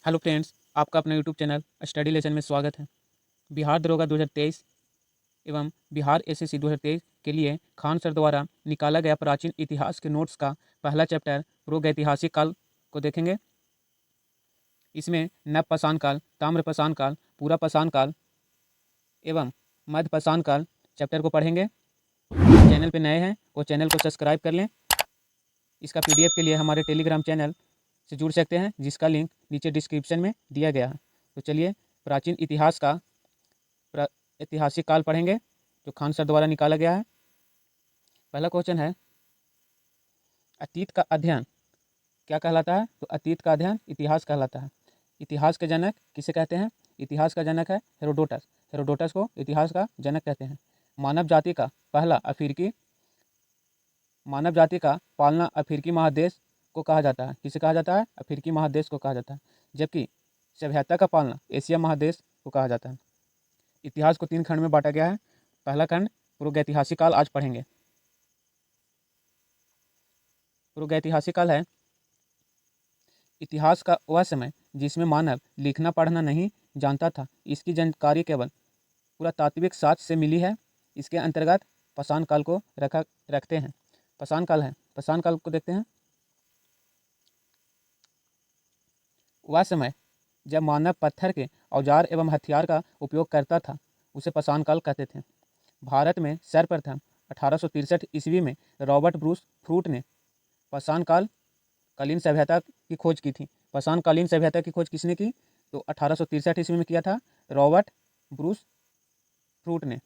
Hello friends, आपका अपना YouTube channel study lesson में स्वागत है। बिहार दरोगा 2023 एवं बिहार एसएससी 2023 के लिए खान सर द्वारा निकाला गया प्राचीन इतिहास के नोट्स का पहला चैप्टर प्रागैतिहासिक काल को देखेंगे। इसमें नवपाषाण काल, ताम्रपाषाण काल, पुरापाषाण काल एवं मध्यपाषाण काल चैप्टर को पढ़ेंगे। चैनल पर नए हैं वो चैनल को सब्सक्राइब कर लें। इसका पीडीएफ के लिए हमारे टेलीग्राम चैनल से जुड़ सकते हैं, जिसका लिंक नीचे डिस्क्रिप्शन में दिया गया है। तो चलिए प्राचीन इतिहास का ऐतिहासिक काल पढ़ेंगे जो खान सर द्वारा निकाला गया है। पहला क्वेश्चन है, अतीत का अध्ययन क्या कहलाता है? तो अतीत का अध्ययन इतिहास कहलाता है। इतिहास के जनक किसे कहते हैं? इतिहास का जनक है हेरोडोटस। हेरोडोटस को इतिहास का जनक कहते हैं। मानव जाति का पालना अफ्रीकी महादेश को कहा जाता है। किसे कहा जाता है? अफ्रीकी महादेश को कहा जाता है। जबकि सभ्यता का पालना एशिया महादेश को कहा जाता है। इतिहास को 3 खंड में बांटा गया है। पहला खंड प्रागैतिहासिक काल आज पढ़ेंगे। प्रागैतिहासिक काल है इतिहास का वह समय जिसमें मानव लिखना पढ़ना नहीं जानता था। इसकी जानकारी केवल पुरातात्विक साक्ष्य से मिली है। इसके अंतर्गत पाषाण काल को रखते हैं। पाषाण काल है, पाषाण काल को देखते हैं। वह समय जब मानव पत्थर के औजार एवं हथियार का उपयोग करता था उसे पाषाण काल कहते थे। भारत में सर्वप्रथम 1863 ईस्वी में रॉबर्ट ब्रूस फ्रूट ने पाषाण कालीन सभ्यता की खोज की थी। पाषाण कालीन सभ्यता की खोज किसने की? तो 1863 ईस्वी में किया था रॉबर्ट ब्रूस फ्रूट ने।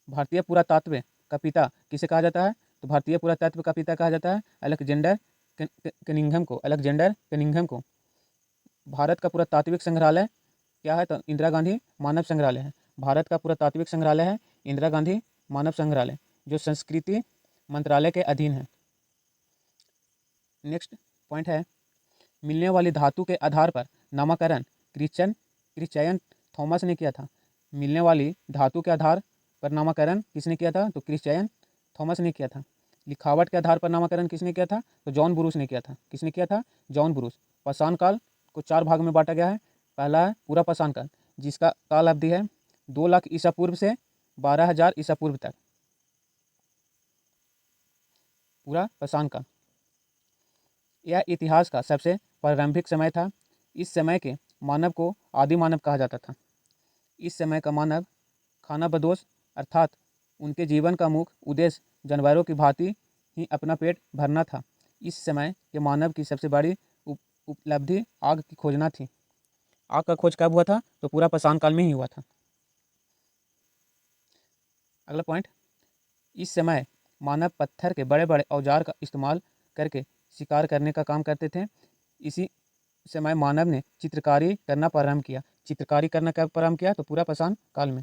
भारतीय पुरातत्व का पिता किसे कहा जाता है? तो भारतीय पुरातत्व का पिता कहा जाता है अलेक्जेंडर कनिंघम को। भारत का पुरातात्विक संग्रहालय क्या है? तो इंदिरा गांधी मानव संग्रहालय है। भारत का पुरातात्विक संग्रहालय है इंदिरा गांधी मानव संग्रहालय, जो संस्कृति मंत्रालय के अधीन है। नेक्स्ट पॉइंट है, मिलने वाली धातु के आधार पर नामकरण क्रिश्चियन थॉमस ने किया था। मिलने वाली धातु के आधार पर नामकरण किसने किया था? तो क्रिश्चियन थॉमस ने किया था। लिखावट के आधार पर नामकरण किसने किया था? तो जॉन ब्रूस ने किया था। किसने किया था? John Bruce. पाषाण काल को 4 भाग में बांटा गया है। पहला है पूरा पाषाण काल, जिसका काल अवधि है 2 लाख ईसा पूर्व से 12,000 ईसा पूर्व तक। पूरा पाषाण काल यह इतिहास का सबसे प्रारंभिक समय था। इस समय के मानव को आदि मानव कहा जाता था। इस समय का मानव खानाबदोश अर्थात उनके जीवन का मुख्य उद्देश्य जानवरों की भांति ही अपना पेट भरना था। इस समय के मानव की सबसे बड़ी उपलब्धि आग की खोजना थी। आग का खोज कब हुआ था? तो पूरा पाषाण काल में ही हुआ था। अगला पॉइंट, इस समय मानव पत्थर के बड़े बड़े औजार का इस्तेमाल करके शिकार करने का काम करते थे। इसी समय मानव ने चित्रकारी करना प्रारंभ किया। चित्रकारी करना कब प्रारंभ किया? तो पूरा पाषाण काल में।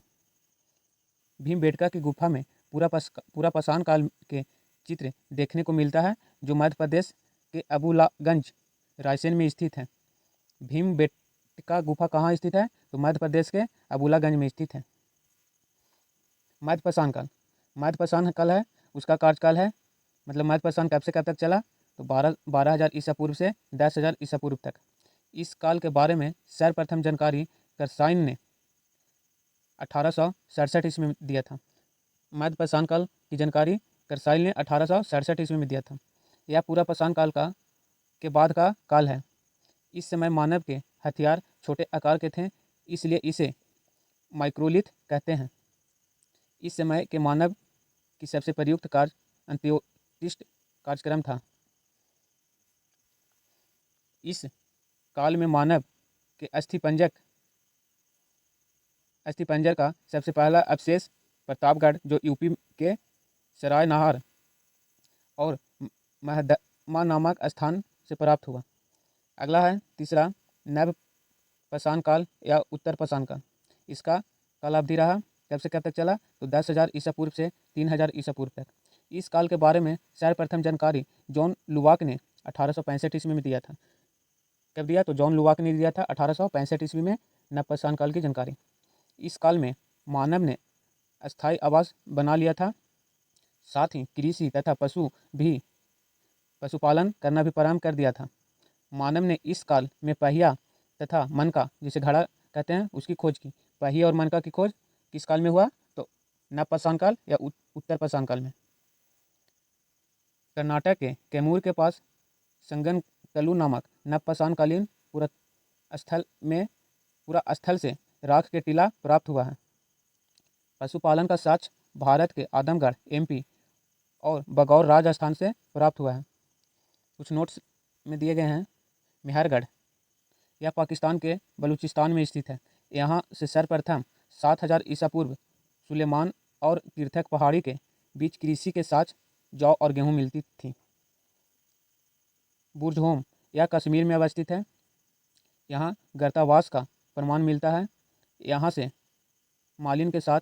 भीमबेटका की गुफा में पूरा पाषाण काल के चित्र देखने को मिलता है, जो मध्य प्रदेश के अबुलागंज रायसेन में स्थित है। भीमबेटका गुफा कहाँ स्थित है? तो मध्य प्रदेश के अबुलागंज में स्थित है। मध्यपाषाण काल, मध्यपाषाण काल है उसका कार्यकाल है, मतलब मध्यपाषाण कब से कब तक चला? तो 12,000 ईसा पूर्व से 10,000 ईसा पूर्व तक। इस काल के बारे में सर्वप्रथम जानकारी करसाइन ने 1867 ईस्वी में दिया था। मध्यपाषाण काल की जानकारी करसाइन ने 1867 ईस्वी में दिया था। यह पूरा पाषाण काल के बाद का काल है। इस समय मानव के हथियार छोटे आकार के थे, इसलिए इसे माइक्रोलिथ कहते हैं। इस समय के मानव की सबसे प्रयुक्त कार्य अंत्योष्टि कार्यक्रम था। इस काल में मानव के अस्थिपंजर का सबसे पहला अवशेष प्रतापगढ़, जो यूपी के सराय नहार और महदमा नामक स्थान से प्राप्त हुआ। अगला है तीसरा नव पाषाण काल या उत्तर पाषाण काल। इसका काल अवधि रहा कब से कब तक चला? तो 10,000 ईसा पूर्व से 3,000 ईसा पूर्व तक। इस काल के बारे में सर्वप्रथम जानकारी जॉन लुवाक ने 1865 ईस्वी में दिया था। कब दिया? तो जॉन लुवाक ने दिया था 1865 ईस्वी में नवपाषाण काल की जानकारी। इस काल में मानव ने अस्थायी आवास बना लिया था, साथ ही कृषि तथा पशुपालन करना भी प्रारंभ कर दिया था। मानव ने इस काल में पहिया तथा मनका जिसे घड़ा कहते हैं उसकी खोज की। पहिए और मनका की खोज किस काल में हुआ? तो नवपाषाण काल या उत्तर पाषाण काल में। कर्नाटक के कैमूर के पास संगनकल्लू नामक नवपाषाणकालीन पुरा स्थल से राख के टीला प्राप्त हुआ है। पशुपालन का साक्ष्य भारत के आदमगढ़ MP और बगौर राजस्थान से प्राप्त हुआ है। कुछ नोट्स में दिए गए हैं। मेहरगढ़ यह पाकिस्तान के बलूचिस्तान में स्थित है। यहाँ से सर्वप्रथम 7000 ईसा पूर्व सुलेमान और तीर्थक पहाड़ी के बीच कृषि के साथ जौ और गेहूँ मिलती थी। बुर्जहोम यह कश्मीर में अवस्थित है। यहाँ गर्तावास का प्रमाण मिलता है। यहाँ से मालिन के साथ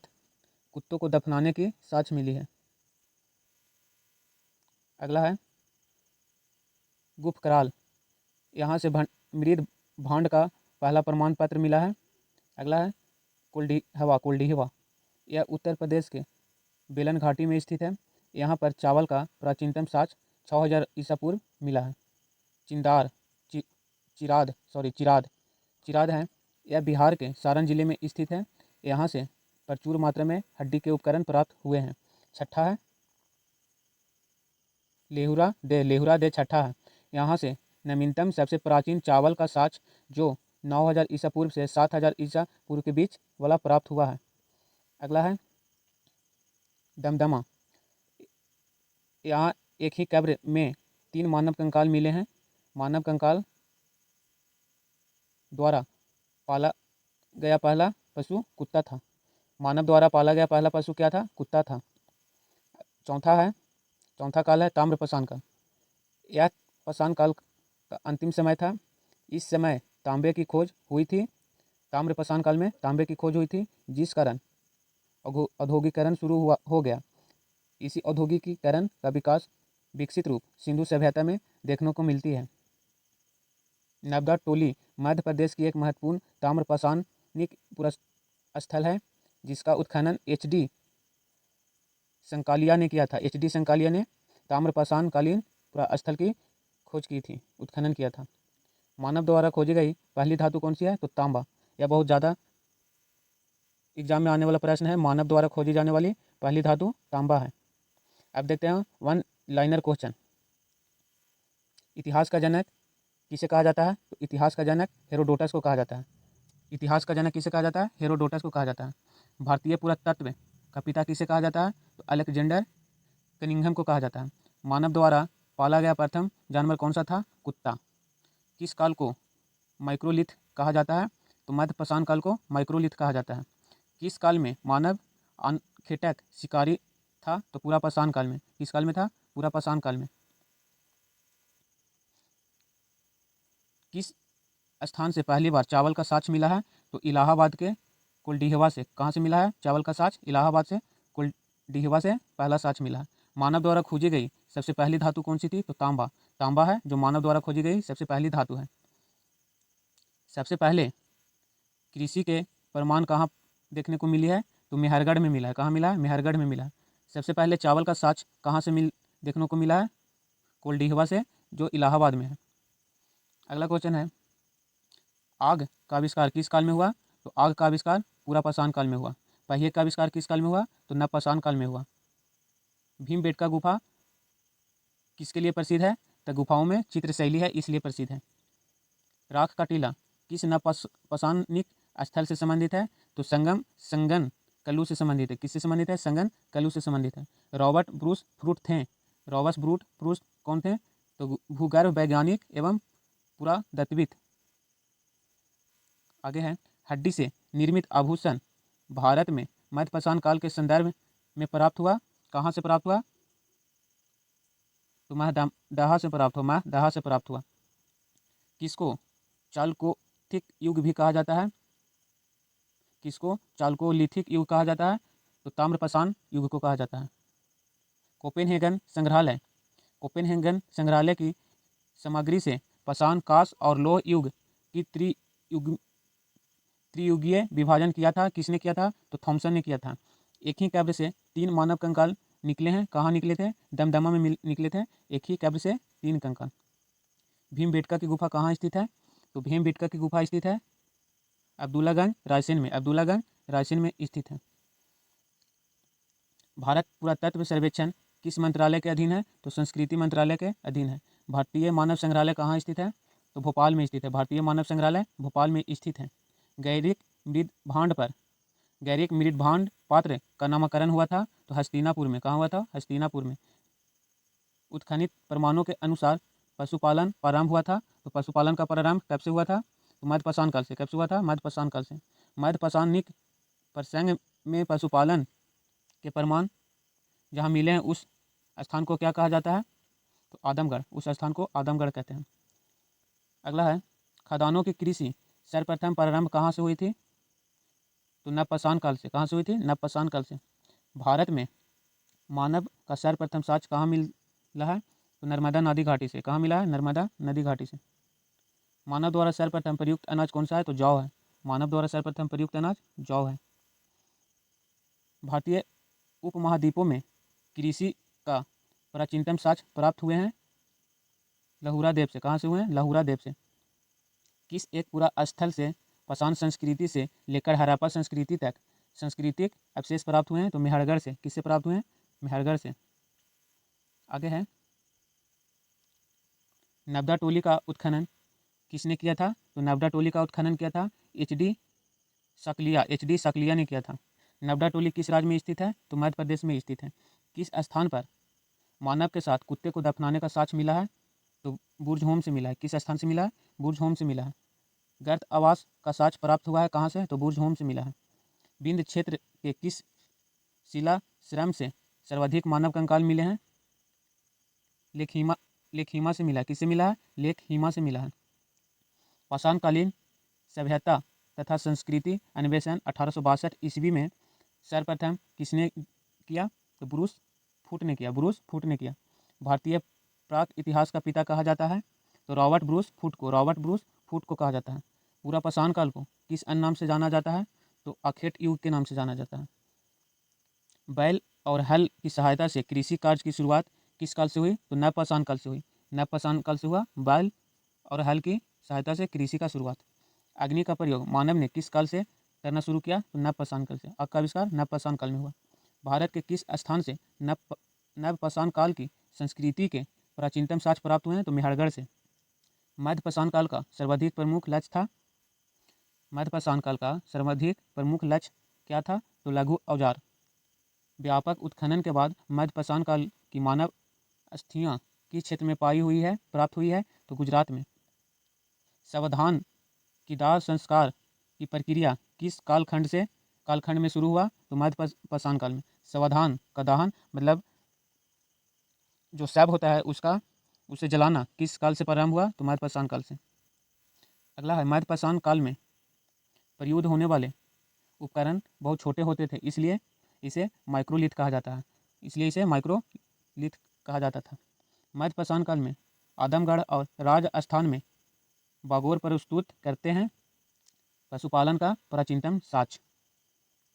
कुत्तों को दफनाने की साक्ष्य मिली है। अगला है गुफकराल, यहाँ से मृद भांड का पहला प्रमाण पत्र मिला है। अगला है कुलडीहवा, यह उत्तर प्रदेश के बेलन घाटी में स्थित है। यहाँ पर चावल का प्राचीनतम साक्ष्य 6000 ईसा पूर्व मिला है। चिराद है, यह बिहार के सारण जिले में स्थित है। यहाँ से प्रचुर मात्रा में हड्डी के उपकरण प्राप्त हुए हैं। छठा है लेहुरा दे छठा है। यहाँ से नवीनतम सबसे प्राचीन चावल का साक्ष्य जो 9000 ईसा पूर्व से 7000 ईसा पूर्व के बीच वाला प्राप्त हुआ है। अगला है दमदमा, यहाँ एक ही कब्र में 3 मानव कंकाल मिले हैं। मानव कंकाल द्वारा पाला गया पहला पशु कुत्ता था। मानव द्वारा पाला गया पहला पशु क्या था? कुत्ता था। चौथा काल है ताम्रपाषाण काल। यह पाषाण काल का अंतिम समय था। इस समय तांबे की खोज हुई थी। ताम्रपाषाण काल में तांबे की खोज हुई थी, जिस कारण औद्योगिकरण शुरू हो गया। इसी औद्योगिकीकरण का विकसित रूप सिंधु सभ्यता में देखने को मिलती है। नर्मदा टोली मध्य प्रदेश की एक महत्वपूर्ण ताम्रपाषाणिक पुरास्थल है, जिसका उत्खनन HD संकालिया ने किया था। HD संकालिया ने ताम्रपाषाणकालीन पुरास्थल की खोज की थी, उत्खनन किया था। मानव द्वारा खोजी गई पहली धातु कौन सी है? तो तांबा। यह बहुत ज़्यादा एग्जाम में आने वाला प्रश्न है। मानव द्वारा खोजी जाने वाली पहली धातु तांबा है। अब देखते हैं 1 लाइनर क्वेश्चन। इतिहास का जनक किसे कहा जाता है? तो इतिहास का जनक हेरोडोटस को कहा जाता है। इतिहास का जनक किसे कहा जाता है? हेरोडोटस को कहा जाता है। भारतीय पुरातत्व का पिता किसे कहा जाता है? तो अलेक्जेंडर कनिंघम को कहा जाता है। मानव द्वारा पाला गया प्रथम जानवर कौन सा था? कुत्ता। किस काल को माइक्रोलिथ कहा जाता है? तो मध्यपाषाण काल को माइक्रोलिथ कहा जाता है। किस काल में मानव खेटक शिकारी था? तो पुरापाषाण काल में। किस काल में था? पुरापाषाण काल में। किस स्थान से पहली बार चावल का साक्ष्य मिला है? तो इलाहाबाद के कुलडीहवा से। कहाँ से मिला है चावल का साक्ष्य? इलाहाबाद से कुलडीहवा से पहला साक्ष्य मिला है। मानव द्वारा खोजी गई सबसे पहली धातु कौन सी थी? तो तांबा। तांबा है जो मानव द्वारा खोजी गई सबसे पहली धातु है। सबसे पहले कृषि के प्रमाण कहाँ देखने को मिली है? तो मेहरगढ़ में मिला है। कहाँ मिला है? मेहरगढ़ में मिला है। सबसे पहले चावल का साक्ष्य कहाँ से देखने को मिला है? कुलडीहवा से, जो इलाहाबाद में है। अगला क्वेश्चन है आग का आविष्कार किस काल में हुआ? तो आग का आविष्कार पुरापाषाण काल में हुआ। पहिए का आविष्कार किस काल में हुआ? तो नवपाषाण काल में हुआ। भीमबेटका गुफा किसके लिए प्रसिद्ध है? तो गुफाओं में चित्रशैली है, इसलिए प्रसिद्ध है। राख का टीला किस नवपाषाणिक स्थल से संबंधित है? तो संगन कल्लू से संबंधित है। किससे संबंधित है? संगन कल्लू से संबंधित है। रॉबर्ट ब्रूस फ्रूट कौन थे? तो भूगर्भ वैज्ञानिक एवं पुरातत्वविद। आगे है हड्डी से निर्मित आभूषण भारत में मध्यपाषाण काल के संदर्भ में प्राप्त हुआ। कहाँ से प्राप्त हुआ? तो महदहा से प्राप्त हुआ। किसको चालकोलिथिक युग भी कहा जाता है? किसको चालकोलिथिक युग कहा जाता है? तो ताम्रपाषाण युग को कहा जाता है। कोपेनहेगन संग्रहालय की सामग्री से पाषाण, कांस्य और लौह युग की त्रियुगीय विभाजन किया था। किसने किया था? तो थॉमसन ने किया था। एक ही कब्र से 3 मानव कंकाल निकले हैं। कहाँ निकले थे? दमदमा में निकले थे। एक ही कब्र से 3 कंकाल। भीमबेटका की गुफा कहाँ स्थित है? तो भीमबेटका की गुफा स्थित है अब्दुल्लागंज रायसेन में, अब्दुल्लागंज रायसेन में स्थित है। भारत पुरातत्व सर्वेक्षण किस मंत्रालय के अधीन है? तो संस्कृति मंत्रालय के अधीन है। भारतीय मानव संग्रहालय कहाँ स्थित है? तो भोपाल में स्थित है। भारतीय मानव संग्रहालय भोपाल में स्थित है। गैरिक मृद भांड पर गैरिक मृद भांड पात्र का नामकरण हुआ था तो हस्तिनापुर में। कहाँ हुआ था? हस्तिनापुर में। उत्खनित प्रमाणों के अनुसार पशुपालन प्रारंभ हुआ था तो पशुपालन का प्रारंभ कब से हुआ था? तो मध्यपाषाण काल से। कब से हुआ था? मध्यपाषाण काल से। मध्यपाषाणिक प्रसंग में पशुपालन के प्रमाण जहाँ मिले हैं उस स्थान को क्या कहा जाता है? तो आदमगढ़। उस स्थान को आदमगढ़ कहते हैं। अगला है खदानों की कृषि सर्वप्रथम प्रारंभ कहाँ से हुई थी? तो नवपाषाण काल से। कहाँ से हुई थी? नवपाषाण काल से। भारत में मानव का सर्वप्रथम साक्ष्य कहाँ मिला है? तो नर्मदा नदी घाटी से। कहाँ मिला है? नर्मदा नदी घाटी से। मानव द्वारा सर्वप्रथम प्रयुक्त अनाज कौन सा है? तो जौ है। मानव द्वारा सर्वप्रथम प्रयुक्त अनाज जौ है। भारतीय उपमहाद्वीपों में कृषि का प्राचीनतम साक्ष्य प्राप्त हुए हैं लहुरा देव से। कहाँ से हुए हैं? लहुरा देव से। किस एक पूरा स्थल से पाषाण संस्कृति से लेकर हड़प्पा संस्कृति तक सांस्कृतिक अवशेष प्राप्त हुए हैं? तो मेहरगढ़ से। किससे प्राप्त हुए हैं? मेहरगढ़ से। आगे है नबदा टोली का उत्खनन किसने किया था? तो नबदा टोली का उत्खनन किया था एच.डी. शकलिया ने किया था। नबदा टोली किस राज्य में स्थित है? तो मध्य प्रदेश में स्थित है। किस स्थान पर मानव के साथ कुत्ते को दफनाने का साक्ष्य मिला है? तो बुर्ज होम से मिला है। किस स्थान से मिला है? बुर्ज होम से मिला है। गर्त आवास का साक्ष्य प्राप्त हुआ है कहाँ से? तो बुर्ज होम से मिला है। विंध्य क्षेत्र के किस शिला श्रम से सर्वाधिक मानव कंकाल मिले हैं? लेखहीमा से मिला है। किससे मिला है? लेखहीमा से मिला है। पाषाणकालीन सभ्यता तथा संस्कृति अन्वेषण 1862 ईस्वी में सर्वप्रथम किसने किया? तो ब्रूस फूट ने किया। ब्रूस फूट ने किया। भारतीय प्राक इतिहास का पिता कहा जाता है तो रॉबर्ट ब्रूस फूट को कहा जाता है। पूरा पाषाण काल को किस अन्य नाम से जाना जाता है? तो अखेट युग के नाम से जाना जाता है। बैल और हल की सहायता से कृषि कार्य की शुरुआत किस काल से हुई? तो नवपाषाण काल से हुई। नवपाषाण काल से हुआ बैल और हल की सहायता से कृषि का शुरुआत। अग्नि का प्रयोग मानव ने किस काल से करना शुरू किया? तो नवपाषाण काल से। आग का आविष्कार नवपाषाण काल में हुआ। भारत के किस स्थान से नवपाषाण काल की संस्कृति के प्राचीनतम साक्ष्य प्राप्त हुए हैं? तो मेहरगढ़ से। मध्यपाषाण काल का सर्वाधिक प्रमुख लक्ष्य था मध्यपाषाण काल का सर्वाधिक प्रमुख लक्ष्य क्या था? तो लघु औजार। व्यापक उत्खनन के बाद मध्यपाषाण काल की मानव अस्थियां किस क्षेत्र में प्राप्त हुई है? तो गुजरात में। सावधान की दाह संस्कार की प्रक्रिया किस कालखंड में शुरू हुआ? तो मध्यपाषाण काल में। सावधान का दहन मतलब जो शव होता है उसे जलाना किस काल से प्रारंभ हुआ? तो मध्यपाषाण काल से। अगला है मध्यपाषाण काल में प्रयुक्त होने वाले उपकरण बहुत छोटे होते थे इसलिए इसे माइक्रोलिथ कहा जाता था। मध्यपाषाण काल में आदमगढ़ और राजस्थान में बागोर प्रस्तुत करते हैं पशुपालन का प्राचीनतम साक्ष्य।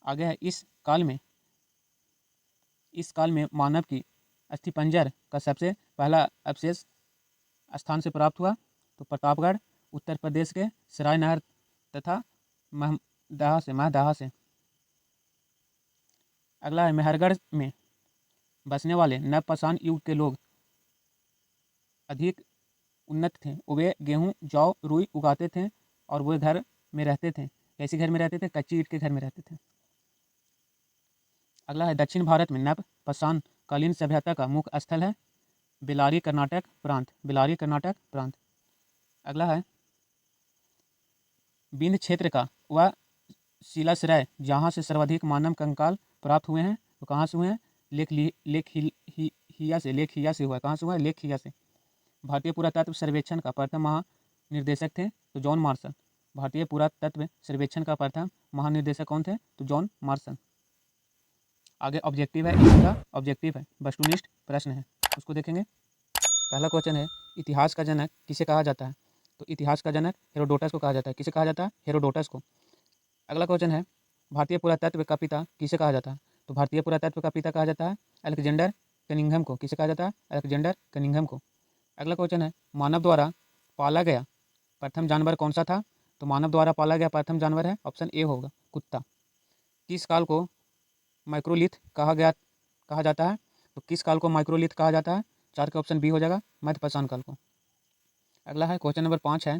आगे है इस काल में मानव की अस्थिपंजर का सबसे पहला अवशेष स्थान से प्राप्त हुआ तो प्रतापगढ़ उत्तर प्रदेश के सरायनगर तथा महदाहा से। अगला है मेहरगढ़ में बसने वाले नवपाषाण युग के लोग अधिक उन्नत थे। वे गेहूँ जौ रुई उगाते थे और वे घर में रहते थे। कैसे घर में रहते थे? कच्ची ईंट के घर में रहते थे। अगला है दक्षिण भारत में नवपाषाण कालीन सभ्यता का मुख्य स्थल है बेलारी कर्नाटक प्रांत। अगला है विंध्य क्षेत्र का वह शिलाश्रय जहाँ से सर्वाधिक मानव कंकाल प्राप्त हुए हैं तो कहाँ से हुए हैं? लेखहिया से हुआ है। कहाँ से हुआ है? लेखहिया से। भारतीय पुरातत्व सर्वेक्षण का प्रथम महानिर्देशक थे तो जॉन मार्शल। भारतीय पुरातत्व सर्वेक्षण का प्रथम महानिर्देशक कौन थे? तो जॉन मार्शल। आगे ऑब्जेक्टिव है वस्तुनिष्ठ प्रश्न है उसको देखेंगे। पहला क्वेश्चन है इतिहास का जनक किसे कहा जाता है? तो इतिहास का जनक हेरोडोटस को कहा जाता है। किसे कहा जाता है? हेरोडोटस को। अगला क्वेश्चन है भारतीय पुरातत्व का पिता किसे कहा जाता है? तो भारतीय पुरातत्व का पिता कहा जाता है अलेक्जेंडर कनिंघम को। किसे कहा जाता है? अलेक्जेंडर कनिंघम को। अगला क्वेश्चन है मानव द्वारा पाला गया प्रथम जानवर कौन सा था? तो मानव द्वारा पाला गया प्रथम जानवर है, ऑप्शन ए होगा कुत्ता। किस काल को माइक्रोलिथ कहा जाता है? तो किस काल को माइक्रोलिथ कहा जाता है? 4 का ऑप्शन बी हो जाएगा मध्यपाषाण काल को। अगला है क्वेश्चन नंबर 5 है,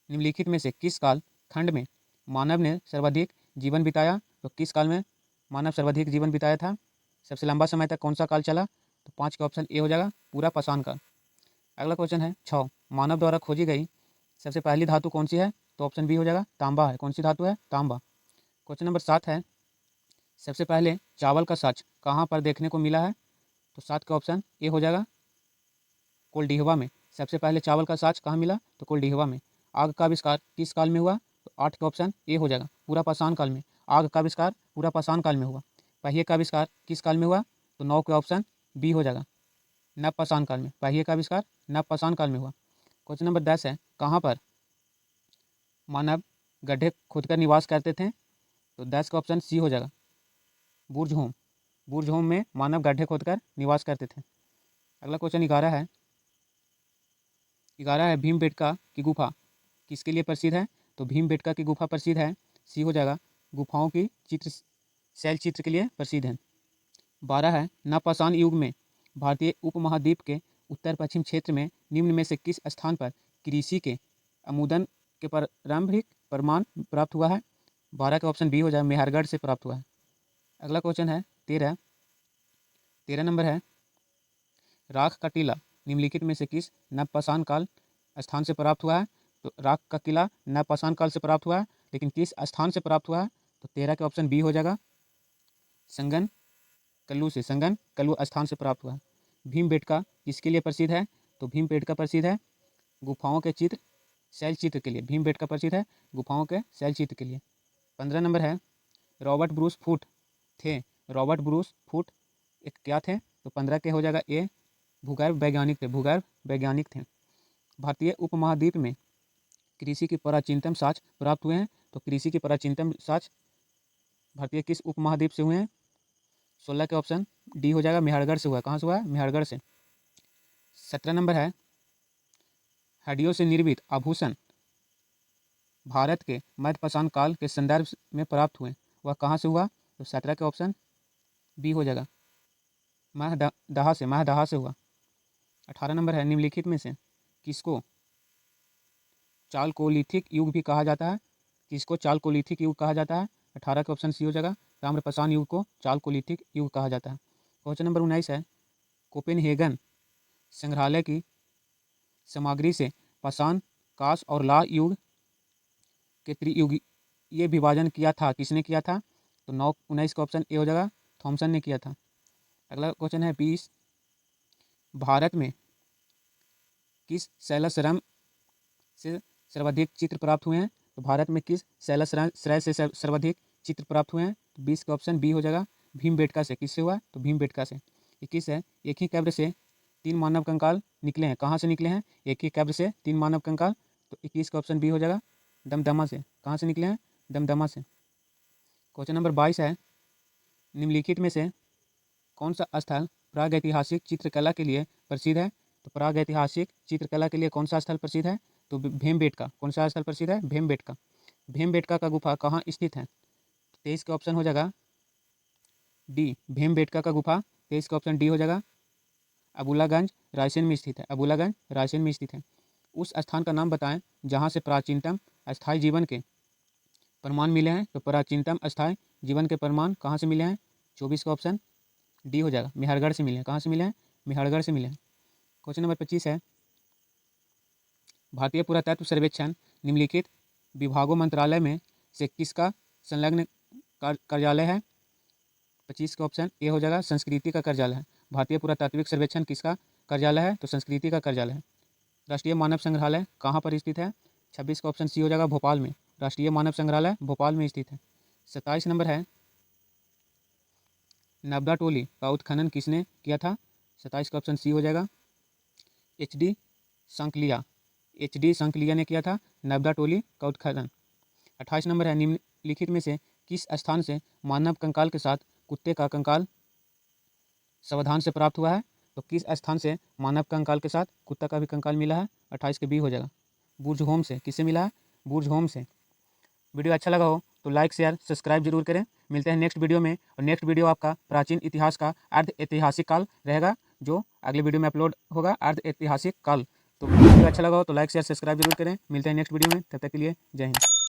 निम्नलिखित में से किस काल खंड में मानव ने सर्वाधिक जीवन बिताया? तो किस काल में मानव सर्वाधिक जीवन बिताया था? सबसे लंबा समय तक कौन सा काल चला? तो 5 का ऑप्शन ए हो जाएगा पूरा पाषाण काल। अगला क्वेश्चन है 6, मानव द्वारा खोजी गई सबसे पहली धातु कौन सी है? तो ऑप्शन बी हो जाएगा तांबा है। कौन सी धातु है? तांबा। क्वेश्चन नंबर 7 है, सबसे पहले चावल का साच कहाँ पर देखने को मिला है? तो 7 का ऑप्शन ए हो जाएगा कोल्डिहवा में। सबसे पहले चावल का साच कहाँ मिला? तो कोल्डिहवा में। आग का आविष्कार किस काल में हुआ? तो 8 का ऑप्शन ए हो जाएगा पूरा पाषाण काल में। आग का आविष्कार पूरा पाषाण काल में हुआ। पहिए का आविष्कार किस काल में हुआ? तो 9 का ऑप्शन बी हो जाएगा नवपाषाण काल में। पहिए का आविष्कार नवपाषाण काल में हुआ। क्वेश्चन नंबर 10 है, कहाँ पर मानव गड्ढे खोदकर निवास करते थे? तो 10 का ऑप्शन सी हो जाएगा बुर्ज होम। बुर्ज होम में मानव गड्ढे खोदकर निवास करते थे। अगला क्वेश्चन 11 है, भीमबेटका की गुफा किसके लिए प्रसिद्ध है? तो भीमबेटका की गुफा प्रसिद्ध है, सी हो जाएगा गुफाओं की शैल चित्र के लिए प्रसिद्ध है। 12 है, नवपाषाण युग में भारतीय उपमहाद्वीप के उत्तर पश्चिम क्षेत्र में निम्न में से किस स्थान पर कृषि के अमुदन के प्रारंभिक प्रमाण प्राप्त हुआ है? 12 का ऑप्शन बी हो जाए मेहरगढ़ से प्राप्त हुआ है। अगला क्वेश्चन है 13 नंबर है, राख का टीला निम्नलिखित में से किस नवपाषाण काल स्थान से प्राप्त हुआ है? तो राख का किला नवपाषाण काल से प्राप्त हुआ है, लेकिन किस स्थान से प्राप्त हुआ है? तो 13 के ऑप्शन बी हो जाएगा संगन कल्लू से। संगन कल्लू स्थान से प्राप्त हुआ है। भीमबेटका किसके लिए प्रसिद्ध है? तो भीमबेटका प्रसिद्ध है गुफाओं के चित्र शैल चित्र के लिए। भीमबेटका प्रसिद्ध है गुफाओं के शैल चित्र के लिए। 15 नंबर है, रॉबर्ट ब्रूस फूट थे। रॉबर्ट ब्रूस फूट एक क्या थे? तो 15 के हो जाएगा ए भूगर्भ वैज्ञानिक थे। भूगर्भ वैज्ञानिक थे। भारतीय उपमहाद्वीप में कृषि के प्राचीनतम साक्ष्य प्राप्त हुए हैं। तो कृषि के प्राचीनतम साक्ष्य भारतीय किस उपमहाद्वीप से हुए हैं? 16 के ऑप्शन डी हो जाएगा मेहरगढ़ से हुआ है। कहाँ से हुआ है? मेहरगढ़ से। 17 नंबर है, हड्डियों से निर्मित आभूषण भारत के मध्यपाषाण काल के संदर्भ में प्राप्त हुए, वह कहाँ से हुआ? तो 17 के ऑप्शन बी हो जाएगा महदहा से हुआ। 18 नंबर है, निम्नलिखित में से किसको चालकोलिथिक युग भी कहा जाता है? किसको चालकोलिथिक युग कहा जाता है? 18 का ऑप्शन सी हो जाएगा ताम्रपाषाण युग को चालकोलिथिक युग कहा जाता है। क्वेश्चन नंबर 19 है, कोपेनहेगन संग्रहालय की सामग्री से पाषाण कांस्य और लाह युग के त्रियुगीय विभाजन किया था, किसने किया था? तो 19 का ऑप्शन ए हो जाएगा थॉमसन ने किया था। अगला क्वेश्चन है 20, भारत में किस शैलश्रम से सर्वाधिक चित्र प्राप्त हुए हैं? तो भारत में किस शैलश्रय से सर्वाधिक चित्र प्राप्त हुए हैं? तो 20 का ऑप्शन बी हो जाएगा भीमबेटका से। किससे हुआ? तो भीमबेटका से। 21 है, एक ही कब्र से 3 मानव कंकाल निकले हैं। कहाँ से निकले हैं? एक ही कब्र से 3 मानव कंकाल। तो 21 का ऑप्शन बी हो जाएगा दमदमा से। कहाँ से निकले हैं? दमदमा से। क्वेश्चन नंबर 22 है, निम्नलिखित में से कौन सा स्थल प्रागैतिहासिक चित्रकला के लिए प्रसिद्ध है? तो प्रागैतिहासिक चित्रकला के लिए कौन सा स्थल प्रसिद्ध है? तो भीमबेटका। कौन सा स्थल प्रसिद्ध है? भीमबेटका। भीमबेटका का गुफा कहाँ स्थित है? 23 का ऑप्शन हो जाएगा डी भीमबेटका का गुफा। 23 का ऑप्शन डी हो जाएगा अबुलागंज रायसेन में स्थित है। अबुलागंज रायसेन में स्थित है। उस स्थान का नाम बताएं जहाँ से प्राचीनतम अस्थायी जीवन के प्रमाण मिले हैं। तो प्राचीनतम अस्थायी जीवन के प्रमाण कहाँ से मिले हैं? 24 का ऑप्शन डी हो जाएगा मेहरगढ़ से मिले हैं। कहाँ से मिले हैं? मेहरगढ़ से मिले हैं। क्वेश्चन नंबर 25 है, भारतीय पुरातत्व सर्वेक्षण निम्नलिखित विभागों मंत्रालय में से किसका संलग्न कार्यालय है? 25 का ऑप्शन ए हो जाएगा संस्कृति का कार्यालय है। भारतीय पुरातात्विक सर्वेक्षण किसका कार्यालय है? तो संस्कृति का कार्यालय है। राष्ट्रीय मानव संग्रहालय कहाँ पर स्थित है? 26 का ऑप्शन सी हो जाएगा भोपाल में। राष्ट्रीय मानव संग्रहालय भोपाल में स्थित है। 27 नंबर है, नबदा टोली का उत्खनन किसने किया था? 27 का ऑप्शन सी हो जाएगा एच.डी. सांकलिया। एच.डी. सांकलिया ने किया था नबदा टोली का उत्खनन। 28 नंबर है, निम्नलिखित में से किस स्थान से मानव कंकाल के साथ कुत्ते का कंकाल सावधान से प्राप्त हुआ है? तो किस स्थान से मानव कंकाल के साथ कुत्ता का भी कंकाल मिला है? 28 के बी हो जाएगा। बुर्ज होम से। किससे मिला है? बुर्ज होम से। वीडियो अच्छा लगा हो तो लाइक शेयर सब्सक्राइब जरूर करें। मिलते हैं नेक्स्ट वीडियो में, और नेक्स्ट वीडियो आपका प्राचीन इतिहास का अर्ध ऐतिहासिक काल रहेगा, जो अगले वीडियो में अपलोड होगा, अर्ध ऐतिहासिक काल। तो वीडियो अच्छा लगा हो तो लाइक शेयर सब्सक्राइब जरूर करें। मिलते हैं नेक्स्ट वीडियो में, तब तक के लिए जय हिंद।